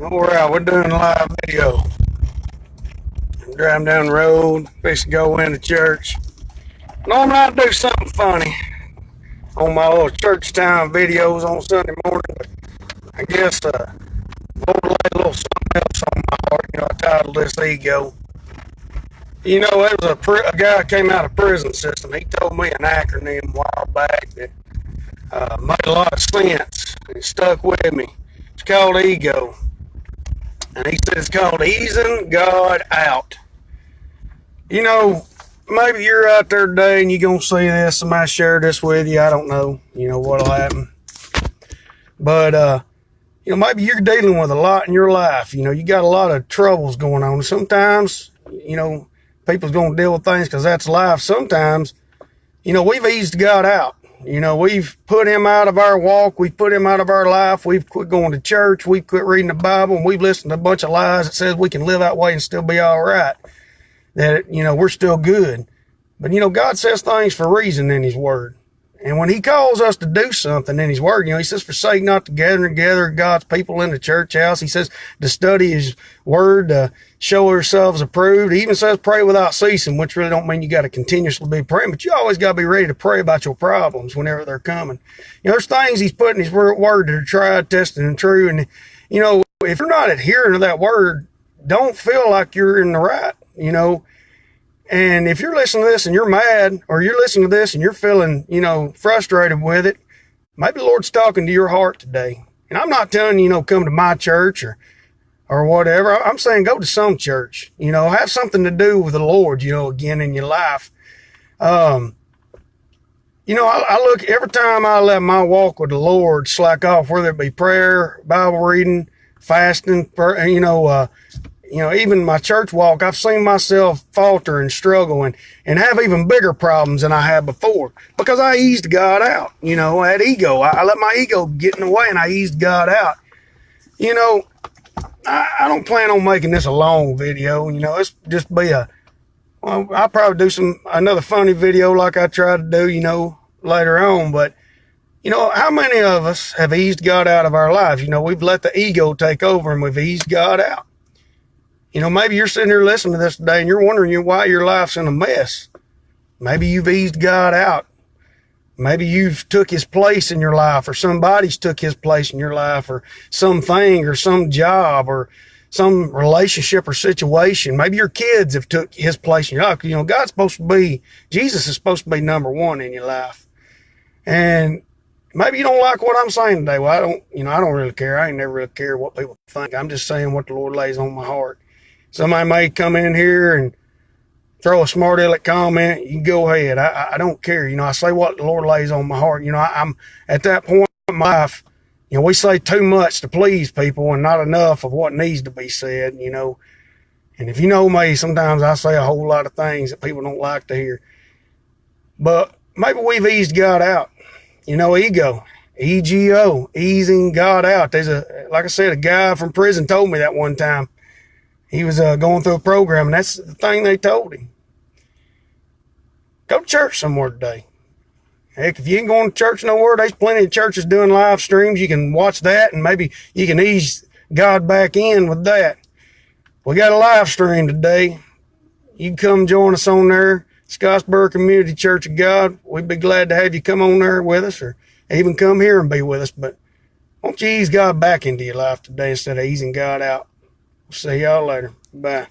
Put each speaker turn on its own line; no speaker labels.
Alright, we're doing a live video. I'm driving down the road, fixing to go into church. Normally I do something funny on my little church time videos on Sunday morning, but I guess Lord laid a little something else on my heart. I titled this Ego. There was a guy came out of prison system. He told me an acronym a while back that made a lot of sense. It stuck with me. It's called Ego. And he said it's called easing God out. Maybe you're out there today and you're going to see this. Somebody share this with you. I don't know, what'll happen. But, maybe you're dealing with a lot in your life. You got a lot of troubles going on. Sometimes, people's going to deal with things because that's life. Sometimes, we've eased God out. We've put him out of our walk. We've put him out of our life. We've quit going to church. We've quit reading the Bible. And we've listened to a bunch of lies that says we can live that way and still be all right. That, we're still good. But, God says things for a reason in his word. And when he calls us to do something in his word, he says, forsake not to gather God's people in the church house. He says to study his word, to show ourselves approved. He even says pray without ceasing, which really don't mean you got to continuously be praying, but you always got to be ready to pray about your problems whenever they're coming. There's things he's put in his word that are tried, tested, and true. And, if you're not adhering to that word, don't feel like you're in the right, And if you're listening to this and you're mad, or you're listening to this and you're feeling, frustrated with it, maybe the Lord's talking to your heart today. And I'm not telling you, come to my church or whatever. I'm saying go to some church, have something to do with the Lord, again in your life. I look, every time I let my walk with the Lord slack off, whether it be prayer, Bible reading, fasting, even my church walk, I've seen myself falter and struggle and have even bigger problems than I had before because I eased God out. I had ego. I let my ego get in the way and I eased God out. I don't plan on making this a long video. It's just be I'll probably do another funny video like I try to do, later on. But, how many of us have eased God out of our lives? We've let the ego take over and we've eased God out. Maybe you're sitting here listening to this today and you're wondering why your life's in a mess. Maybe you've eased God out. Maybe you've took his place in your life, or somebody's took his place in your life, or something, or some job, or some relationship or situation. Maybe your kids have took his place in your life. Jesus is supposed to be number one in your life. And maybe you don't like what I'm saying today. Well, I don't really care. I ain't never really care what people think. I'm just saying what the Lord lays on my heart. Somebody may come in here and throw a smart aleck comment. You go ahead. I don't care. I say what the Lord lays on my heart. I'm at that point in my life, we say too much to please people and not enough of what needs to be said, And if you know me, sometimes I say a whole lot of things that people don't like to hear. But maybe we've eased God out. Ego. E-G-O. Easing God out. Like I said, a guy from prison told me that one time. He was going through a program, and that's the thing they told him. Go to church somewhere today. Heck, if you ain't going to church nowhere, there's plenty of churches doing live streams. You can watch that, and maybe you can ease God back in with that. We got a live stream today. You can come join us on there, Scottsboro Community Church of God. We'd be glad to have you come on there with us, or even come here and be with us. But won't you ease God back into your life today instead of easing God out? See y'all later. Bye.